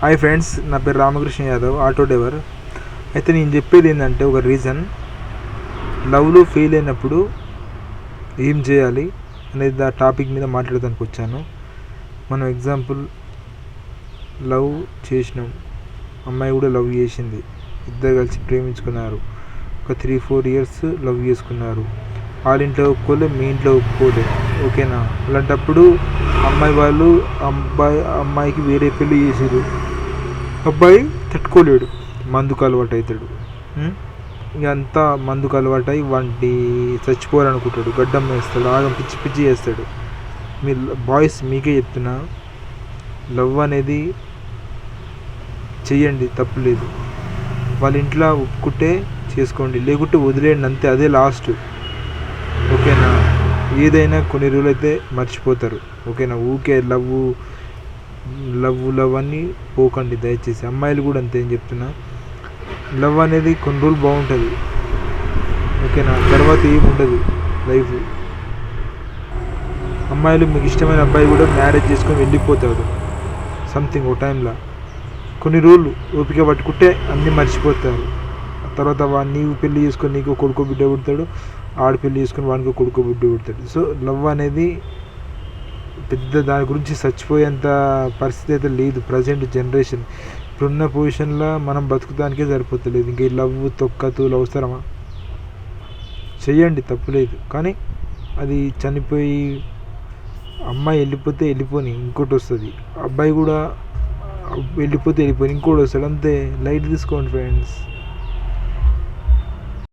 Hi friends, నా పేరు Ramakrishna Yadav, auto driver. అయితే నేను చెప్పేది ఏంటంటే, ఒక రీజన్ లవ్లో ఫెయిల్ అయినప్పుడు ఏం చేయాలి అనేది ఆ టాపిక్ మీద మాట్లాడడానికి వచ్చాను. మనం ఎగ్జాంపుల్ లవ్ చేసినాం, అమ్మాయి కూడా లవ్ చేసింది, ఇద్దరు కలిసి ప్రేమించుకున్నారు, ఒక 3-4 ఇయర్స్ లవ్ చేసుకున్నారు. వాళ్ళ ఇంట్లో ఒప్పుకోలే, మీ ఇంట్లో ఒప్పుకోలే, ఓకేనా? అలాంటప్పుడు అమ్మాయి వాళ్ళు అమ్మాయికి వేరే పెళ్ళి చేసారు. అబ్బాయి తట్టుకోలేడు, మందుకు అలవాటు అవుతాడు. ఇక అంతా మందుకు అలవాటు అయి వంటి చచ్చిపోవాలనుకుంటాడు, గడ్డం వేస్తాడు, ఆగం పిచ్చి పిచ్చి చేస్తాడు. మీరు బాయ్స్ మీకే చెప్తున్నా, లవ్ అనేది చెయ్యండి, తప్పులేదు. వాళ్ళ ఇంట్లో ఒప్పుకుంటే చేసుకోండి, లేకుంటే వదిలేయండి, అంతే. అదే లాస్ట్, ఓకేనా? ఏదైనా కొన్ని రోజులు అయితే మర్చిపోతారు, ఓకేనా? ఊకే లవ్ లవ్ లవ్ అని పోకండి దయచేసి. అమ్మాయిలు కూడా అంతే అని చెప్తున్నా. లవ్ అనేది కొన్ని రోజులు బాగుంటుంది, ఓకేనా? తర్వాత ఏముండదు లైఫ్. అమ్మాయిలు మీకు ఇష్టమైన అబ్బాయి కూడా మ్యారేజ్ చేసుకొని వెళ్ళిపోతాడు సంథింగ్ ఓ టైంలో. కొన్ని రోజులు ఓపిక పట్టుకుంటే అన్నీ మర్చిపోతారు. తర్వాత నీవు పెళ్ళి చేసుకొని నీకు కొడుకు బిడ్డ పుడతాడు, ఆడు పెళ్ళి చేసుకొని వానికి కొడుకు బిడ్డ పుడతాడు. సో లవ్ అనేది పెద్ద దాని గురించి చచ్చిపోయేంత పరిస్థితి అయితే లేదు ప్రజెంట్ జనరేషన్. ఇప్పుడున్న పొజిషన్లో మనం బతుకుతానికే సరిపోతలేదు, ఇంక ఈ లవ్ తొక్కతూలు అవసరమా? చెయ్యండి, తప్పులేదు. కానీ అది చనిపోయి అమ్మాయి వెళ్ళిపోతే వెళ్ళిపోని, ఇంకోటి వస్తుంది. అబ్బాయి కూడా వెళ్ళిపోతే వెళ్ళిపోయి ఇంకోటి వస్తాడు, అంతే. లైట్ తీసుకోండి ఫ్రెండ్స్.